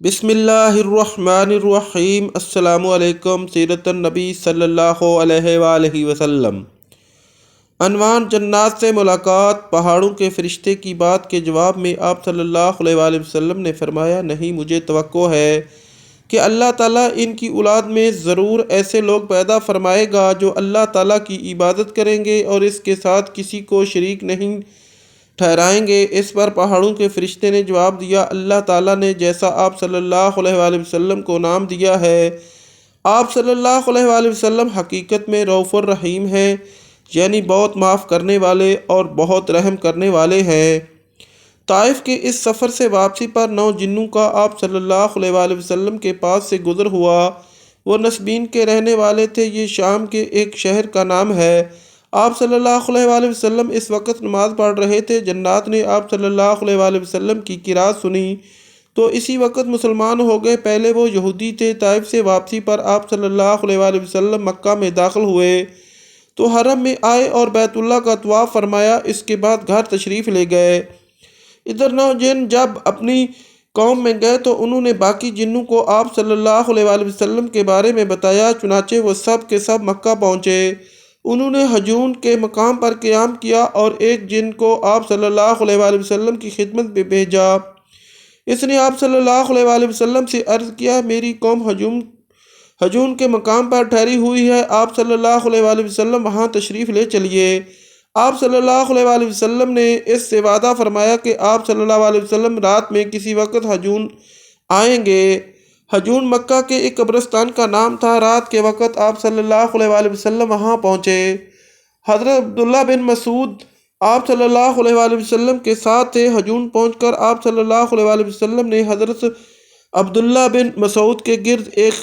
بسم اللہ الرحمن الرحیم۔ السلام علیکم۔ سیرت النبی صلی اللہ علیہ وآلہ وسلم۔ عنوان: جنات سے ملاقات۔ پہاڑوں کے فرشتے کی بات کے جواب میں آپ صلی اللہ علیہ وآلہ وسلم نے فرمایا، نہیں، مجھے توقع ہے کہ اللہ تعالیٰ ان کی اولاد میں ضرور ایسے لوگ پیدا فرمائے گا جو اللہ تعالیٰ کی عبادت کریں گے اور اس کے ساتھ کسی کو شریک نہیں ٹھہرائیں گے۔ اس پر پہاڑوں کے فرشتے نے جواب دیا، اللہ تعالیٰ نے جیسا آپ صلی اللہ علیہ وآلہ وسلم کو نام دیا ہے، آپ صلی اللہ علیہ وآلہ وسلم حقیقت میں رؤوف الرحیم ہیں، یعنی بہت معاف کرنے والے اور بہت رحم کرنے والے ہیں۔ طائف کے اس سفر سے واپسی پر 9 جنوں کا آپ صلی اللہ علیہ وآلہ وسلم کے پاس سے گزر ہوا۔ وہ نسبین کے رہنے والے تھے، یہ شام کے ایک شہر کا نام ہے۔ آپ صلی اللہ علیہ وآلہ وسلم اس وقت نماز پڑھ رہے تھے۔ جنات نے آپ صلی اللہ علیہ وآلہ وسلم کی قرات سنی تو اسی وقت مسلمان ہو گئے۔ پہلے وہ یہودی تھے۔ طائف سے واپسی پر آپ صلی اللہ علیہ وآلہ وسلم مکہ میں داخل ہوئے تو حرم میں آئے اور بیت اللہ کا طواف فرمایا، اس کے بعد گھر تشریف لے گئے۔ ادھر 9 جن جب اپنی قوم میں گئے تو انہوں نے باقی جنوں کو آپ صلی اللہ علیہ وآلہ وسلم کے بارے میں بتایا، چنانچہ وہ سب کے سب مکہ پہنچے۔ انہوں نے حجون کے مقام پر قیام کیا اور ایک جن کو آپ صلی اللہ علیہ وآلہ وسلم کی خدمت میں بھیجا۔ اس نے آپ صلی اللہ علیہ وآلہ وسلم سے عرض کیا، میری قوم حجون کے مقام پر ٹھہری ہوئی ہے، آپ صلی اللہ علیہ وآلہ وسلم وہاں تشریف لے چلیے۔ آپ صلی اللہ علیہ وآلہ وسلم نے اس سے وعدہ فرمایا کہ آپ صلی اللہ علیہ وسلم رات میں کسی وقت حجون آئیں گے۔ حجون مکہ کے ایک قبرستان کا نام تھا۔ رات کے وقت آپ صلی اللہ علیہ وآلہ وسلم وہاں پہنچے۔ حضرت عبداللہ بن مسعود آپ صلی اللہ علیہ وآلہ وسلم کے ساتھ تھے۔ حجون پہنچ کر آپ صلی اللہ علیہ وآلہ وسلم نے حضرت عبداللہ بن مسعود کے گرد ایک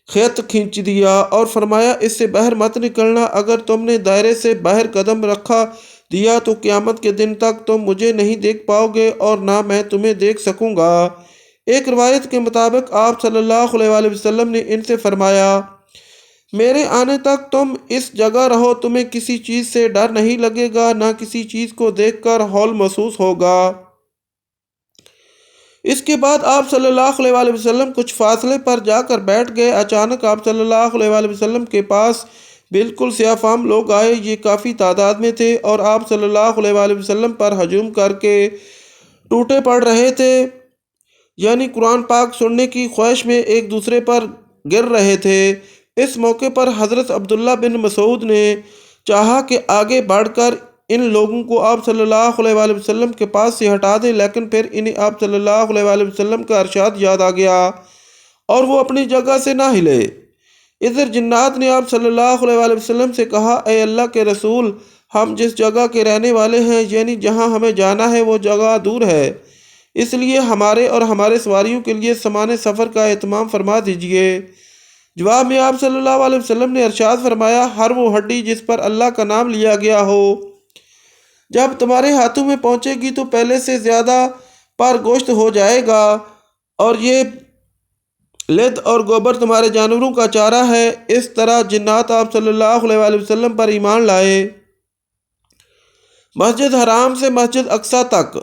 خط کھینچ دیا اور فرمایا، اس سے باہر مت نکلنا، اگر تم نے دائرے سے باہر قدم رکھا دیا تو قیامت کے دن تک تم مجھے نہیں دیکھ پاؤ گے اور نہ میں تمہیں دیکھ سکوں گا۔ ایک روایت کے مطابق آپ صلی اللہ علیہ وآلہ وسلم نے ان سے فرمایا، میرے آنے تک تم اس جگہ رہو، تمہیں کسی چیز سے ڈر نہیں لگے گا، نہ کسی چیز کو دیکھ کر ہول محسوس ہوگا۔ اس کے بعد آپ صلی اللہ علیہ وآلہ وسلم کچھ فاصلے پر جا کر بیٹھ گئے۔ اچانک آپ صلی اللہ علیہ وآلہ وسلم کے پاس بالکل سیاہ فام لوگ آئے، یہ کافی تعداد میں تھے اور آپ صلی اللہ علیہ وآلہ وسلم پر ہجوم کر کے ٹوٹے پڑ رہے تھے، یعنی قرآن پاک سننے کی خواہش میں ایک دوسرے پر گر رہے تھے۔ اس موقع پر حضرت عبداللہ بن مسعود نے چاہا کہ آگے بڑھ کر ان لوگوں کو آپ صلی اللہ علیہ وآلہ وسلم کے پاس سے ہٹا دے، لیکن پھر انہیں آپ صلی اللہ علیہ وآلہ وسلم کا ارشاد یاد آ گیا اور وہ اپنی جگہ سے نہ ہلے۔ ادھر جنات نے آپ صلی اللہ علیہ وآلہ وسلم سے کہا، اے اللہ کے رسول، ہم جس جگہ کے رہنے والے ہیں، یعنی جہاں ہمیں جانا ہے، وہ جگہ دور ہے، اس لیے ہمارے اور ہمارے سواریوں کے لیے سامان سفر کا اہتمام فرما دیجئے۔ جواب میں آپ صلی اللہ علیہ وسلم نے ارشاد فرمایا، ہر وہ ہڈی جس پر اللہ کا نام لیا گیا ہو، جب تمہارے ہاتھوں میں پہنچے گی تو پہلے سے زیادہ پر گوشت ہو جائے گا، اور یہ لد اور گوبر تمہارے جانوروں کا چارہ ہے۔ اس طرح جنات آپ صلی اللہ علیہ وآلہ وسلم پر ایمان لائے۔ مسجد حرام سے مسجد اقصیٰ تک۔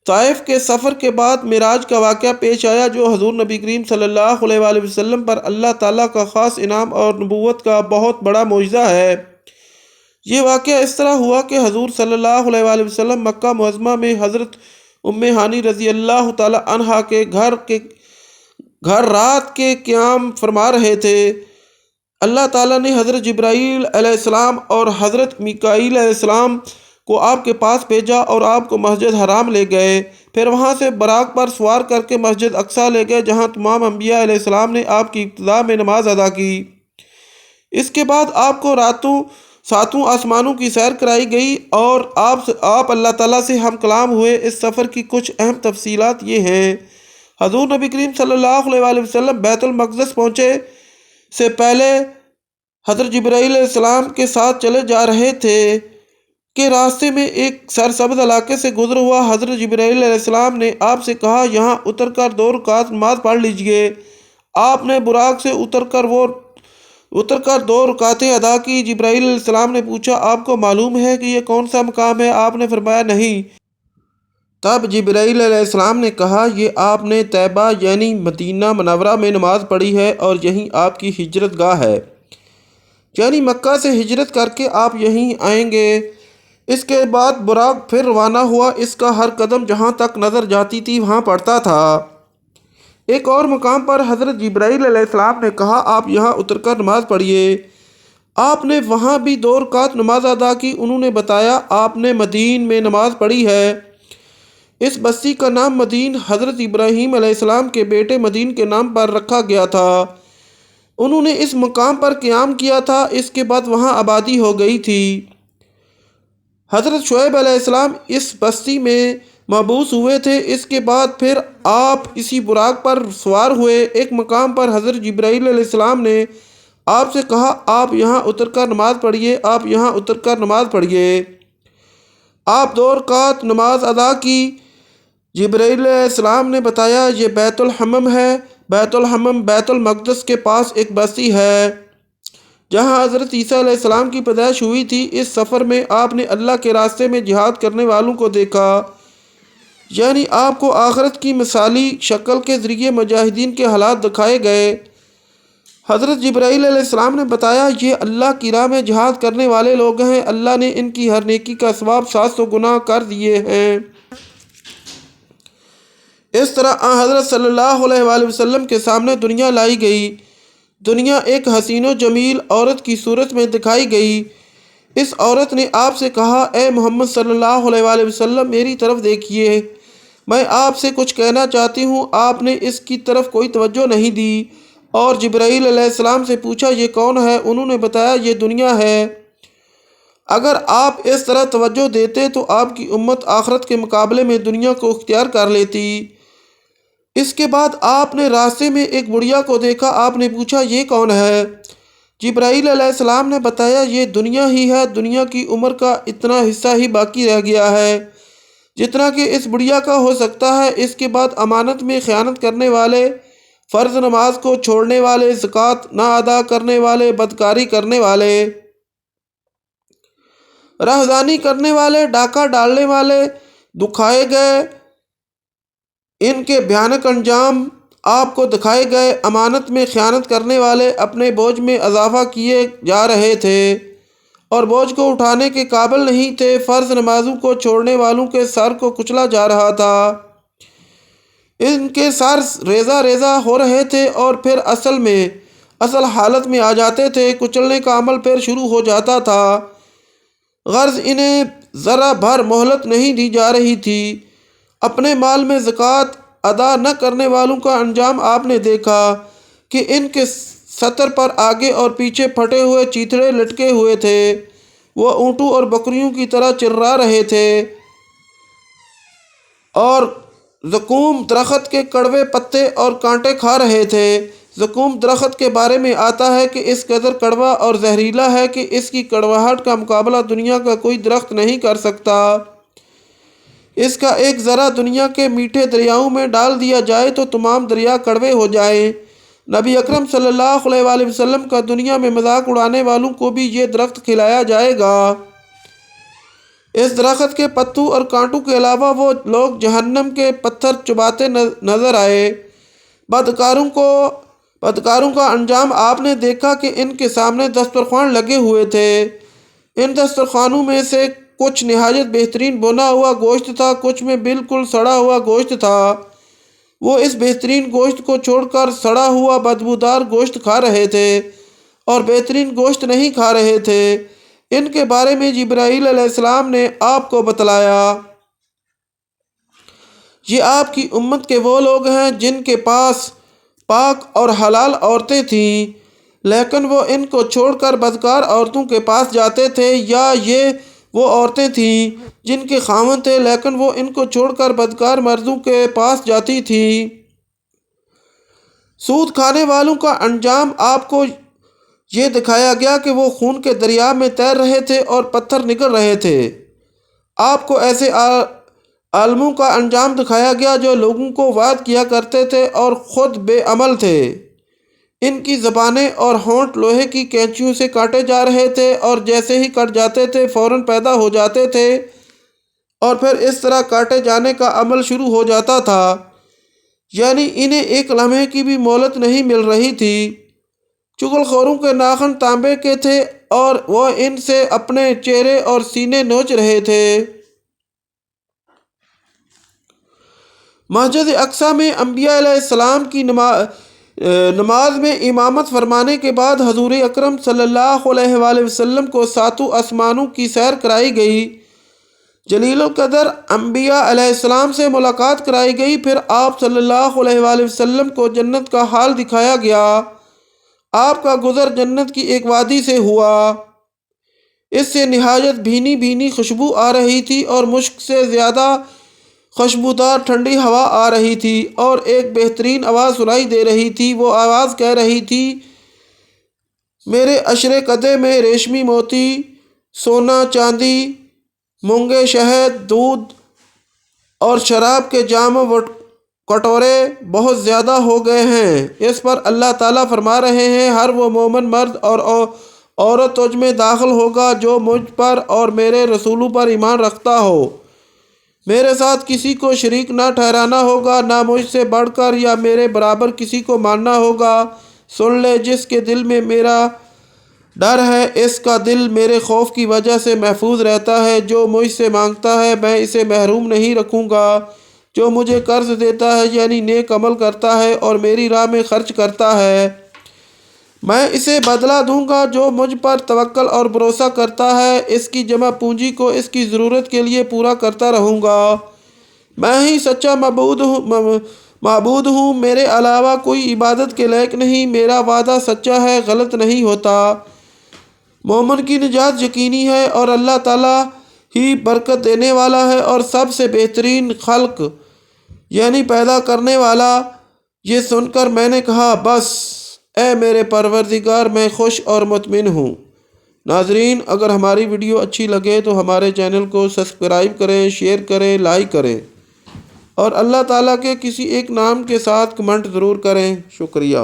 طائف کے سفر کے بعد معراج کا واقعہ پیش آیا، جو حضور نبی کریم صلی اللہ علیہ وآلہ وسلم پر اللہ تعالیٰ کا خاص انعام اور نبوت کا بہت بڑا معجزہ ہے۔ یہ واقعہ اس طرح ہوا کہ حضور صلی اللہ علیہ وآلہ وسلم مکہ معظمہ میں حضرت ام ہانی رضی اللہ تعالی عنہا کے گھر رات کے قیام فرما رہے تھے۔ اللہ تعالیٰ نے حضرت جبرائیل علیہ السلام اور حضرت میکائیل علیہ السلام کو آپ کے پاس بھیجا اور آپ کو مسجد حرام لے گئے، پھر وہاں سے براق پر سوار کر کے مسجد اقصیٰ لے گئے، جہاں تمام انبیاء علیہ السلام نے آپ کی ابتدا میں نماز ادا کی۔ اس کے بعد آپ کو ساتوں آسمانوں کی سیر کرائی گئی اور آپ اللہ تعالیٰ سے ہم کلام ہوئے۔ اس سفر کی کچھ اہم تفصیلات یہ ہیں۔ حضور نبی کریم صلی اللہ علیہ وآلہ وسلم بیت المقدس پہنچے سے پہلے حضرت جبرائیل علیہ السلام کے ساتھ چلے جا رہے تھے کہ راستے میں ایک سرسبز علاقے سے گزر ہوا۔ حضرت جبرائیل علیہ السلام نے آپ سے کہا، یہاں اتر کر 2 رکعت نماز پڑھ لیجئے۔ آپ نے براق سے اتر کر 2 رکعتیں ادا کی۔ جبرائیل علیہ السلام نے پوچھا، آپ کو معلوم ہے کہ یہ کون سا مقام ہے؟ آپ نے فرمایا، نہیں۔ تب جبرائیل علیہ السلام نے کہا، یہ آپ نے طیبہ یعنی مدینہ منورہ میں نماز پڑھی ہے اور یہیں آپ کی ہجرت گاہ ہے، یعنی مکہ سے ہجرت کر کے آپ یہیں آئیں گے۔ اس کے بعد براق پھر روانہ ہوا، اس کا ہر قدم جہاں تک نظر جاتی تھی وہاں پڑتا تھا۔ ایک اور مقام پر حضرت جبرائیل علیہ السلام نے کہا، آپ یہاں اتر کر نماز پڑھیے۔ آپ نے وہاں بھی 2 رکعت نماز ادا کی۔ انہوں نے بتایا، آپ نے مدین میں نماز پڑھی ہے۔ اس بستی کا نام مدین حضرت ابراہیم علیہ السلام کے بیٹے مدین کے نام پر رکھا گیا تھا۔ انہوں نے اس مقام پر قیام کیا تھا، اس کے بعد وہاں آبادی ہو گئی تھی۔ حضرت شعیب علیہ السلام اس بستی میں مبعوث ہوئے تھے۔ اس کے بعد پھر آپ اسی براق پر سوار ہوئے۔ ایک مقام پر حضرت جبرائیل علیہ السلام نے آپ سے کہا، آپ یہاں اتر کر نماز پڑھیے، آپ یہاں اتر کر نماز پڑھیے۔ آپ 2 رکعت نماز ادا کی۔ جبرائیل علیہ السلام نے بتایا، یہ بیت الحمم ہے۔ بیت الحمم بیت المقدس کے پاس ایک بستی ہے جہاں حضرت عیسیٰ علیہ السلام کی پیدائش ہوئی تھی۔ اس سفر میں آپ نے اللہ کے راستے میں جہاد کرنے والوں کو دیکھا، یعنی آپ کو آخرت کی مثالی شکل کے ذریعے مجاہدین کے حالات دکھائے گئے۔ حضرت جبرائیل علیہ السلام نے بتایا، یہ اللہ کی راہ میں جہاد کرنے والے لوگ ہیں، اللہ نے ان کی ہر نیکی کا ثواب 700 گنا کر دیے ہیں۔ اس طرح حضرت صلی اللہ علیہ وآلہ وسلم کے سامنے دنیا لائی گئی۔ دنیا ایک حسین و جمیل عورت کی صورت میں دکھائی گئی۔ اس عورت نے آپ سے کہا، اے محمد صلی اللہ علیہ وآلہ وسلم، میری طرف دیکھیے، میں آپ سے کچھ کہنا چاہتی ہوں۔ آپ نے اس کی طرف کوئی توجہ نہیں دی اور جبرائیل علیہ السلام سے پوچھا، یہ کون ہے؟ انہوں نے بتایا، یہ دنیا ہے۔ اگر آپ اس طرح توجہ دیتے تو آپ کی امت آخرت کے مقابلے میں دنیا کو اختیار کر لیتی۔ اس کے بعد آپ نے راستے میں ایک بڑھیا کو دیکھا۔ آپ نے پوچھا، یہ کون ہے؟ جبرائیل علیہ السلام نے بتایا، یہ دنیا ہی ہے۔ دنیا کی عمر کا اتنا حصہ ہی باقی رہ گیا ہے جتنا کہ اس بڑھیا کا ہو سکتا ہے۔ اس کے بعد امانت میں خیانت کرنے والے، فرض نماز کو چھوڑنے والے، زکوٰۃ نہ ادا کرنے والے، بدکاری کرنے والے، راہزنی کرنے والے، ڈاکہ ڈالنے والے دکھائے گئے۔ ان کے بھیانک انجام آپ کو دکھائے گئے۔ امانت میں خیانت کرنے والے اپنے بوجھ میں اضافہ کیے جا رہے تھے اور بوجھ کو اٹھانے کے قابل نہیں تھے۔ فرض نمازوں کو چھوڑنے والوں کے سر کو کچلا جا رہا تھا، ان کے سر ریزہ ریزہ ہو رہے تھے اور پھر اصل حالت میں آ جاتے تھے۔ کچلنے کا عمل پھر شروع ہو جاتا تھا، غرض انہیں ذرا بھر مہلت نہیں دی جا رہی تھی۔ اپنے مال میں زکوٰۃ ادا نہ کرنے والوں کا انجام آپ نے دیکھا کہ ان کے سطر پر آگے اور پیچھے پھٹے ہوئے چیتڑے لٹکے ہوئے تھے۔ وہ اونٹوں اور بکریوں کی طرح چرا رہے تھے اور زقوم درخت کے کڑوے پتے اور کانٹے کھا رہے تھے۔ زقوم درخت کے بارے میں آتا ہے کہ اس قدر کڑوا اور زہریلا ہے کہ اس کی کڑواہٹ کا مقابلہ دنیا کا کوئی درخت نہیں کر سکتا۔ اس کا ایک ذرہ دنیا کے میٹھے دریاؤں میں ڈال دیا جائے تو تمام دریا کڑوے ہو جائیں۔ نبی اکرم صلی اللہ علیہ وآلہ وسلم کا دنیا میں مذاق اڑانے والوں کو بھی یہ درخت کھلایا جائے گا۔ اس درخت کے پتوں اور کانٹوں کے علاوہ وہ لوگ جہنم کے پتھر چباتے نظر آئے۔ بدکاروں کا انجام آپ نے دیکھا کہ ان کے سامنے دسترخوان لگے ہوئے تھے۔ ان دسترخوانوں میں سے کچھ نہایت بہترین بنا ہوا گوشت تھا، کچھ میں بالکل سڑا ہوا گوشت تھا۔ وہ اس بہترین گوشت کو چھوڑ کر سڑا ہوا بدبودار گوشت کھا رہے تھے اور بہترین گوشت نہیں کھا رہے تھے۔ ان کے بارے میں جبرائیل علیہ السلام نے آپ کو بتلایا، یہ آپ کی امت کے وہ لوگ ہیں جن کے پاس پاک اور حلال عورتیں تھیں، لیکن وہ ان کو چھوڑ کر بدکار عورتوں کے پاس جاتے تھے، یا یہ وہ عورتیں تھیں جن کے خاوند تھے لیکن وہ ان کو چھوڑ کر بدکار مردوں کے پاس جاتی تھیں۔ سود کھانے والوں کا انجام آپ کو یہ دکھایا گیا کہ وہ خون کے دریا میں تیر رہے تھے اور پتھر نگل رہے تھے۔ آپ کو ایسے عالموں کا انجام دکھایا گیا جو لوگوں کو وعظ کیا کرتے تھے اور خود بے عمل تھے۔ ان کی زبانیں اور ہونٹ لوہے کی کینچیوں سے کاٹے جا رہے تھے اور جیسے ہی کٹ جاتے تھے فوراً پیدا ہو جاتے تھے۔ اور پھر اس طرح کاٹے جانے کا عمل شروع ہو جاتا تھا، یعنی انہیں ایک لمحے کی بھی مہلت نہیں مل رہی تھی۔ چغل خوروں کے ناخن تانبے کے تھے اور وہ ان سے اپنے چہرے اور سینے نوچ رہے تھے۔ مسجد اقصیٰ میں انبیاء علیہ السلام کی نماز میں امامت فرمانے کے بعد حضور اکرم صلی اللہ علیہ وآلہ وسلم کو ساتوں آسمانوں کی سیر کرائی گئی۔ جلیل القدر انبیاء علیہ السلام سے ملاقات کرائی گئی، پھر آپ صلی اللہ علیہ وآلہ وسلم کو جنت کا حال دکھایا گیا۔ آپ کا گزر جنت کی ایک وادی سے ہوا، اس سے نہایت بھینی بھینی خوشبو آ رہی تھی اور مشک سے زیادہ خوشبودار ٹھنڈی ہوا آ رہی تھی، اور ایک بہترین آواز سنائی دے رہی تھی۔ وہ آواز کہہ رہی تھی، میرے عشرے قدے میں ریشمی موتی، سونا چاندی، مونگے شہد، دودھ اور شراب کے جام و کٹورے بہت زیادہ ہو گئے ہیں۔ اس پر اللہ تعالیٰ فرما رہے ہیں، ہر وہ مومن مرد اور عورت تجھ میں داخل ہوگا جو مجھ پر اور میرے رسولوں پر ایمان رکھتا ہو۔ میرے ساتھ کسی کو شریک نہ ٹھہرانا ہوگا، نہ مجھ سے بڑھ کر یا میرے برابر کسی کو ماننا ہوگا۔ سن لے، جس کے دل میں میرا ڈر ہے، اس کا دل میرے خوف کی وجہ سے محفوظ رہتا ہے۔ جو مجھ سے مانگتا ہے میں اسے محروم نہیں رکھوں گا۔ جو مجھے قرض دیتا ہے، یعنی نیک عمل کرتا ہے اور میری راہ میں خرچ کرتا ہے، میں اسے بدلہ دوں گا۔ جو مجھ پر توکل اور بھروسہ کرتا ہے، اس کی جمع پونجی کو اس کی ضرورت کے لیے پورا کرتا رہوں گا۔ میں ہی سچا معبود ہوں، میرے علاوہ کوئی عبادت کے لائق نہیں۔ میرا وعدہ سچا ہے، غلط نہیں ہوتا۔ مومن کی نجات یقینی ہے اور اللہ تعالیٰ ہی برکت دینے والا ہے اور سب سے بہترین خلق یعنی پیدا کرنے والا۔ یہ سن کر میں نے کہا، بس اے میرے پروردگار، میں خوش اور مطمئن ہوں۔ ناظرین، اگر ہماری ویڈیو اچھی لگے تو ہمارے چینل کو سبسکرائب کریں، شیئر کریں، لائک کریں اور اللہ تعالیٰ کے کسی ایک نام کے ساتھ کمنٹ ضرور کریں۔ شکریہ۔